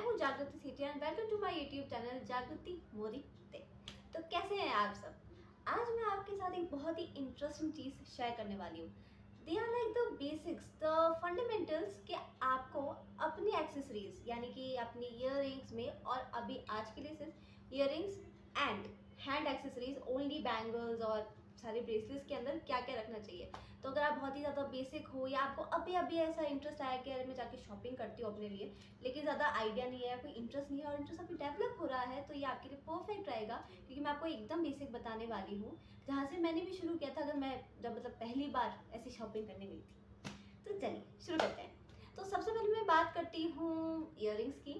हूँ Jagriti Sethi and welcome to my YouTube channel Jagriti Modi ते। तो कैसे हैं आप सब। आज मैं आपके साथ एक बहुत ही इंटरेस्टिंग चीज़ शेयर करने वाली हूँ। They are like the basics, the fundamentals कि आपको अपनी एक्सेसरीज यानी कि अपनी ईयररिंग्स में, और अभी आज के लिए सिर्फ earrings and hand accessories only, bangles और सारे ब्रेसलेट्स के अंदर क्या क्या रखना चाहिए। तो अगर आप बहुत ही ज़्यादा बेसिक हो या आपको अभी अभी ऐसा इंटरेस्ट आया कि अरे मैं जाके शॉपिंग करती हूँ अपने लिए, लेकिन ज़्यादा आइडिया नहीं है, कोई इंटरेस्ट नहीं है और इंटरेस्ट अभी डेवलप हो रहा है, तो ये आपके लिए परफेक्ट रहेगा क्योंकि मैं आपको एकदम बेसिक बताने वाली हूँ जहाँ से मैंने भी शुरू किया था, अगर मैं जब पहली बार ऐसी शॉपिंग करने गई थी। तो चलिए शुरू करते हैं। तो सबसे पहले मैं बात करती हूँ ईयररिंग्स की।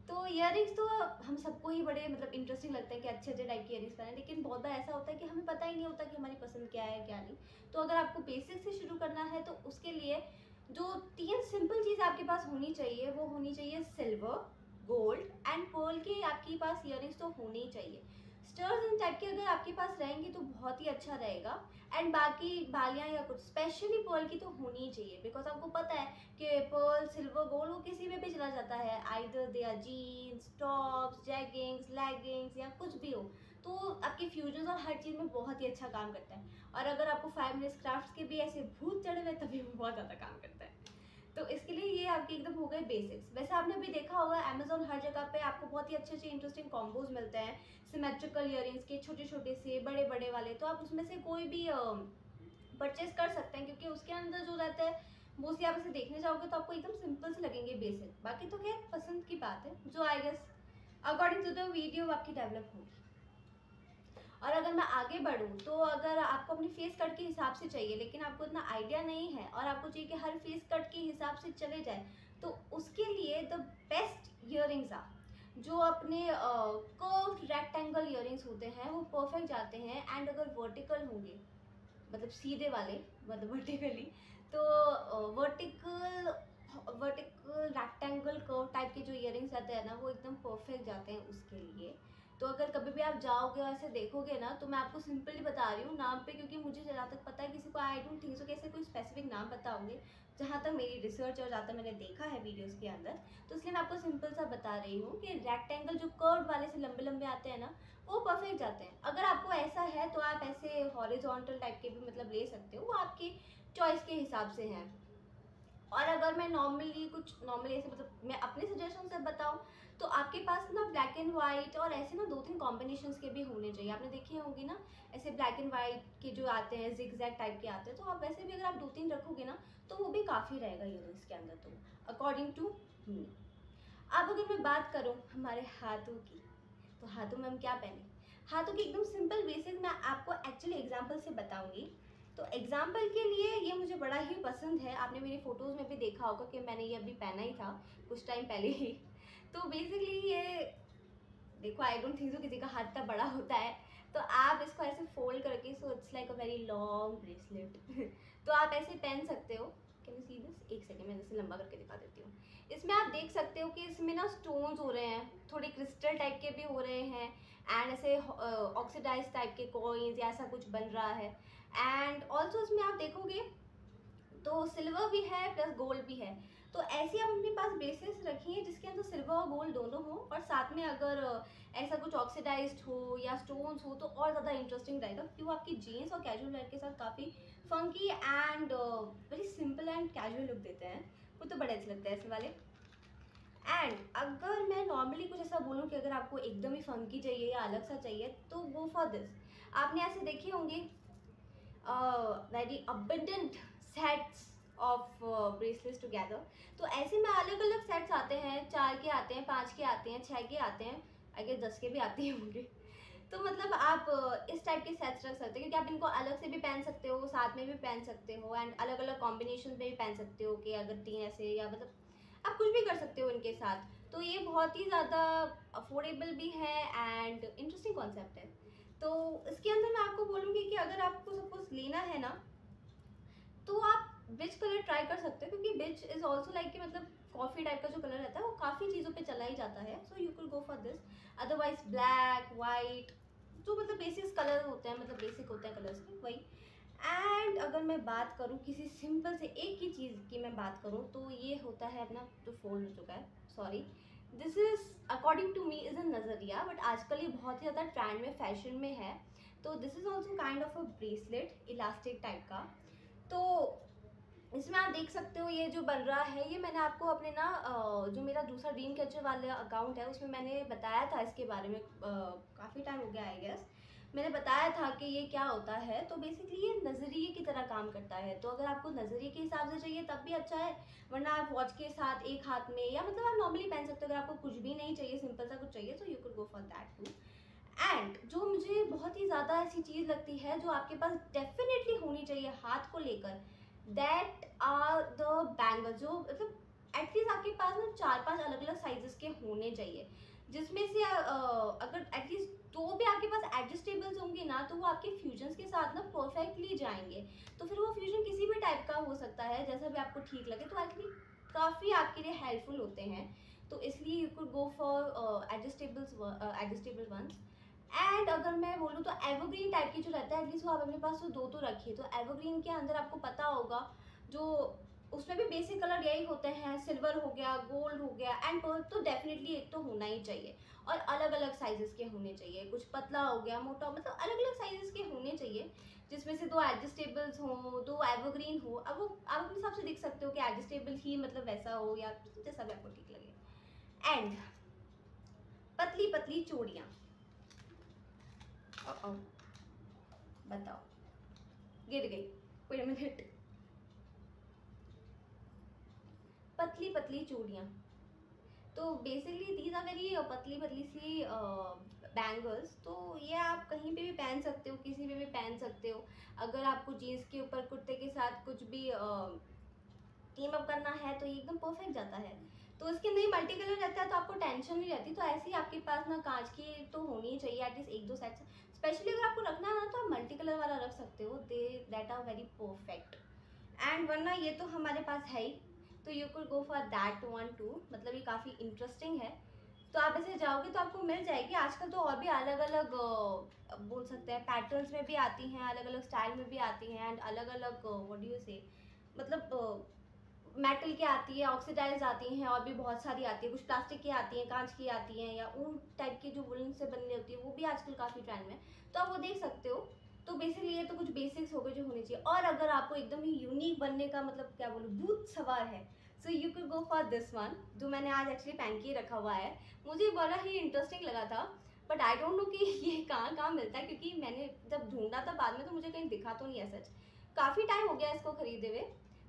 तो ईयररिंग्स तो हम सबको ही बड़े इंटरेस्टिंग लगते हैं कि अच्छे अच्छे टाइप के ईयररिंग्स पहने, लेकिन बहुत बार ऐसा होता है कि हमें पता ही नहीं होता कि हमारी पसंद क्या है क्या नहीं। तो अगर आपको बेसिक से शुरू करना है तो उसके लिए जो 3 सिंपल चीज़ आपके पास होनी चाहिए वो होनी चाहिए सिल्वर, गोल्ड एंड पर्ल की आपके पास ईयररिंग्स तो होनी ही चाहिए। स्टर्स इन टाइप के अगर आपके पास रहेंगी तो बहुत ही अच्छा रहेगा। एंड बाकी बालियाँ या कुछ स्पेशली पर्ल की तो होनी ही चाहिए, बिकॉज आपको पता है कि पर्ल, सिल्वर, गोल्ड वो किसी में भी चला जाता है, either they are jeans, tops, jeggings, leggings या कुछ भी हो। तो आपके फ्यूजन और हर चीज़ में बहुत ही अच्छा काम करता है। और अगर आपको 5 मिनट्स क्राफ्ट्स के भी ऐसे भूत चढ़े हुए तभी वो बहुत ज़्यादा काम करता है। तो इसके लिए ये आपके एकदम हो गए बेसिक्स। वैसे आपने भी देखा होगा अमेजोन हर जगह पे आपको बहुत ही अच्छे अच्छे इंटरेस्टिंग कॉम्बोज मिलते हैं, सिमेट्रिकल ईयररिंग्स के, छोटे छोटे से बड़े बड़े वाले। तो आप उसमें से कोई भी परचेज कर सकते हैं क्योंकि उसके अंदर जो रहता है मोस्टली आप इसे देखने जाओगे तो आपको एकदम सिंपल से लगेंगे बेसिक। बाकी तो खैर पसंद की बात है, जो I guess according to the video आपकी डेवलप होगी। और अगर मैं आगे बढ़ूँ तो अगर आपको अपनी फेस कट के हिसाब से चाहिए लेकिन आपको इतना आइडिया नहीं है और आपको चाहिए कि हर फेस कट के हिसाब से चले जाए, तो उसके लिए द बेस्ट ईयररिंग्स आ जो अपने कर्व्ड रेक्टेंगल ईयररिंग्स होते हैं वो परफेक्ट जाते हैं। एंड अगर वर्टिकल होंगे सीधे वाले वर्टिकली, तो vertical vertical rectangle curve type के जो ईयररिंग्स आते हैं ना वो एकदम परफेक्ट जाते हैं उसके लिए। तो अगर कभी भी आप जाओगे और ऐसे देखोगे ना, तो मैं आपको सिंपली बता रही हूँ नाम पे, क्योंकि मुझे जहाँ तक पता है किसी को आई डोंट थिंक सो कैसे कोई स्पेसिफिक नाम पता होंगे, जहाँ तक मेरी रिसर्च और जहाँ तक मैंने देखा है वीडियोस के अंदर। तो इसलिए मैं आपको सिंपल सा बता रही हूँ कि रेक्टेंगल जो कर्व वाले से लंबे लंबे आते हैं ना वो परफेक्ट जाते हैं। अगर आपको ऐसा है तो आप ऐसे हॉरिजॉन्टल टाइप के भी ले सकते हो, वो आपकी चॉइस के हिसाब से हैं। और अगर मैं नॉर्मली ऐसे मैं अपने सजेशन से बताऊं तो आपके पास ना ब्लैक एंड वाइट और ऐसे ना 2-3 कॉम्बिनेशंस के भी होने चाहिए। आपने देखे होंगे ना ऐसे ब्लैक एंड वाइट के जो आते हैं, जिगजैग टाइप के आते हैं, तो आप वैसे भी अगर आप 2-3 रखोगे ना तो वो भी काफ़ी रहेगा ईयररिंग्स के अंदर, तो अकॉर्डिंग टू मी। अब अगर मैं बात करूँ हमारे हाथों की, तो हाथों में हम क्या पहने, हाथों की एकदम सिंपल बेसिक मैं आपको एक्चुअली एग्जाम्पल से बताऊंगी। तो एग्जाम्पल के लिए ये मुझे बड़ा ही पसंद है, आपने मेरी फ़ोटोज़ में भी देखा होगा कि मैंने ये अभी पहना ही था कुछ टाइम पहले ही। तो बेसिकली ये देखो, आई डोंट थिंक सो किसी का हाथ इतना बड़ा होता है, तो आप इसको ऐसे फोल्ड करके, so it's like a very long bracelet तो आप ऐसे पहन सकते हो। Can you see this? एक सेकेंड मैं जैसे लंबा करके दिखा देती हूँ। इसमें आप देख सकते हो कि इसमें ना स्टोन्स हो रहे हैं, थोड़े क्रिस्टल टाइप के भी हो रहे हैं, एंड ऐसे ऑक्सीडाइज टाइप के कॉइन्स या ऐसा कुछ बन रहा है। एंड ऑल्सो इसमें आप देखोगे तो सिल्वर भी है प्लस गोल्ड भी है। तो ऐसी आप अपने पास बेसिस रखिए जिसके अंदर सिल्वर और गोल्ड दोनों हो, और साथ में अगर ऐसा कुछ ऑक्सीडाइज्ड हो या स्टोन्स हो तो और ज़्यादा इंटरेस्टिंग रहेगा, क्योंकि वो आपकी जीन्स और कैजुअल वेयर के साथ काफ़ी funky and very simple and casual look देते हैं। वो तो बड़े अच्छे लगते हैं ऐसे वाले। एंड अगर मैं नॉर्मली कुछ ऐसा बोलूँ कि अगर आपको एकदम ही फंकी चाहिए या अलग सा चाहिए, तो गो फॉर दिस। आपने ऐसे देखे होंगे very abundant sets of bracelets together. तो ऐसे में अलग अलग सेट्स आते हैं, 4 के आते हैं, 5 के आते हैं, 6 के आते हैं, आई गेस 10 के भी आते होंगे। तो आप इस टाइप के सेट्स रख सकते हैं, क्योंकि आप इनको अलग से भी पहन सकते हो, साथ में भी पहन सकते हो, एंड अलग अलग कॉम्बिनेशन में भी पहन सकते हो कि अगर 3 ऐसे, या आप कुछ भी कर सकते हो इनके साथ। तो ये बहुत ही ज़्यादा अफोर्डेबल भी है एंड इंटरेस्टिंग कॉन्सेप्ट है। तो इसके अंदर मैं आपको बोलूँगी कि अगर आपको सपोज लेना है ना, तो आप बिच कलर ट्राई कर सकते हो, क्योंकि बिच इज ऑल्सो लाइक कि कॉफ़ी टाइप का जो कलर रहता है वो काफ़ी चीज़ों पे चला ही जाता है, so you can go for this. Otherwise black, white, जो बेसिक कलर होते हैं, बेसिक होते हैं कलर्स के, वही। एंड अगर मैं बात करूँ किसी सिंपल से एक ही चीज़ की मैं बात करूँ, तो ये होता है अपना जो फोल्ड हो चुका है, sorry, this is according to me is a नज़रिया, बट आजकल ये बहुत ही ज़्यादा ट्रेंड में, फैशन में है। तो this is also kind of a bracelet, elastic type का। तो इसमें आप देख सकते हो ये जो बन रहा है, ये मैंने आपको अपने ना जो मेरा दूसरा ड्रीम कैचर वाला अकाउंट है उसमें मैंने बताया था इसके बारे में, काफ़ी टाइम हो गया आई गेस। मैंने बताया था कि ये क्या होता है। तो बेसिकली ये नज़रिए की तरह काम करता है। तो अगर आपको नज़रिए के हिसाब से चाहिए तब भी अच्छा है, वरना आप वॉच के साथ एक हाथ में, या मतलब आप नॉर्मली पहन सकते हो। अगर आपको कुछ भी नहीं चाहिए, सिंपल सा कुछ चाहिए, तो you could go for that too. And जो मुझे बहुत ही ज़्यादा ऐसी चीज़ लगती है जो आपके पास डेफिनेटली होनी चाहिए हाथ को लेकर, दैट आर द बैंगल। जो मतलब एटलीस्ट आपके पास ना 4-5 अलग अलग साइजेस के होने चाहिए, जिसमें से अगर एटलीस्ट दो भी आपके पास एडजस्टेबल्स होंगे ना, तो वो आपके फ्यूजन्स के साथ ना परफेक्टली जाएंगे। तो फिर वो फ्यूजन किसी भी टाइप का हो सकता है, जैसा भी आपको ठीक लगे। तो एक्चुअली काफ़ी आपके लिए हेल्पफुल होते हैं। तो इसलिए you could go for adjustable ones. And अगर मैं बोलूँ तो एवरग्रीन टाइप की जो रहता है, एटलीस्ट वो आप अपने पास तो दो तो रखिए। तो एवरग्रीन के अंदर आपको पता होगा, जो उसमें भी बेसिक कलर यही होते हैं, सिल्वर हो गया, गोल्ड हो गया एंड पर्ल। तो डेफिनेटली एक तो होना ही चाहिए, और अलग अलग साइजेस के होने चाहिए। कुछ पतला हो गया, मोटा, मतलब अलग अलग साइजेस के होने चाहिए, जिसमें से दो एडजस्टेबल्स हो, दो एवरग्रीन हो। अब वो आप अपने हिसाब से देख सकते हो कि एडजस्टेबल ही मतलब वैसा हो, या जैसा भी आपको ठीक लगे। एंड पतली पतली चूड़ियाँ, बताओ, गिर गई, वेट अ मिनट। पतली पतली चूड़ियाँ, तो बेसिकली दीज आर वेरी पतली पतली सी बैंगल्स। तो ये आप कहीं पे भी पहन सकते हो, किसी पे भी पहन सकते हो। अगर आपको जीन्स के ऊपर कुर्ते के साथ कुछ भी टीम अप करना है, तो ये एकदम परफेक्ट जाता है। तो इसके अंदर ही मल्टी कलर रहता है, तो आपको टेंशन नहीं रहती। तो ऐसे ही आपके पास ना कांच की तो होनी ही चाहिए एटलीस्ट एक दो सेट्स। स्पेशली अगर आपको रखना है ना, तो आप मल्टी कलर वाला रख सकते हो, they that are very perfect. And वरना ये तो हमारे पास है ही, तो you could go for that one too. मतलब ये काफ़ी इंटरेस्टिंग है। तो आप ऐसे जाओगे तो आपको मिल जाएगी। आजकल तो और भी अलग अलग बोल सकते हैं पैटर्न्स में भी आती हैं, अलग अलग स्टाइल में भी आती हैं, एंड अलग अलग व्हाट डू यू से, मतलब मेटल की आती है, ऑक्सीडाइज आती हैं, और भी बहुत सारी आती है। कुछ प्लास्टिक की आती हैं, कांच की आती हैं, या ऊन टाइप की जो वुलन से बनी होती है, वो भी आजकल काफ़ी ट्रेंड में है। तो आप वो देख सकते हो। तो बेसिकली ये तो कुछ बेसिक्स हो गए जो होने चाहिए। और अगर आपको एकदम ही यूनिक बनने का, मतलब क्या बोलूँ, भूत सवार है, so you could go for this one, जो मैंने आज एक्चुअली पहन के रखा हुआ है। मुझे बड़ा ही इंटरेस्टिंग लगा था, बट आई डोंट नो कि ये कहाँ कहाँ मिलता है, क्योंकि मैंने जब ढूंढा था बाद में, तो मुझे कहीं दिखा तो नहीं है सच। काफ़ी टाइम हो गया इसको खरीदे हुए।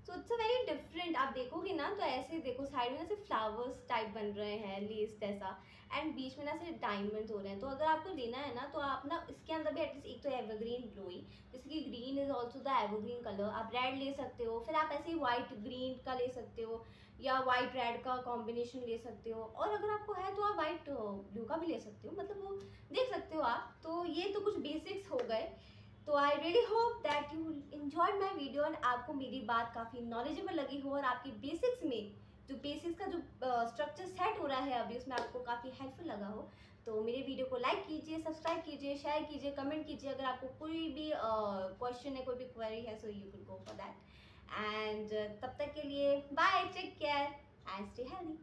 So it's a very different. आप देखोगे ना, तो ऐसे देखो, साइड में ना से फ्लावर्स टाइप बन रहे हैं, लेस जैसा, एंड बीच में ना से डायमंड्स हो रहे हैं। तो अगर आपको लेना है ना, तो आप ना इसके अंदर भी एटलीस्ट एक तो एवरग्रीन लो ही, जैसे कि green is also the evergreen colour. आप रेड ले सकते हो, फिर आप ऐसे ही वाइट ग्रीन का ले सकते हो, या वाइट रेड का कॉम्बिनेशन ले सकते हो। और अगर आपको है तो आप वाइट ब्लू का भी ले सकते हो, मतलब वो देख सकते हो आप। तो ये तो कुछ बेसिक्स हो गए। तो I really hope that you enjoyed my video, and आपको मेरी बात काफ़ी नॉलेजेबल लगी हो, और आपकी बेसिक्स में जो बेसिक्स का जो स्ट्रक्चर सेट हो रहा है अभी, उसमें आपको काफ़ी हेल्पफुल लगा हो। तो मेरे वीडियो को लाइक कीजिए, सब्सक्राइब कीजिए, शेयर कीजिए, कमेंट कीजिए। अगर आपको कोई भी क्वेश्चन है, कोई भी क्वेरी है, so you can go for that. And तब तक के लिए bye, take care and stay healthy.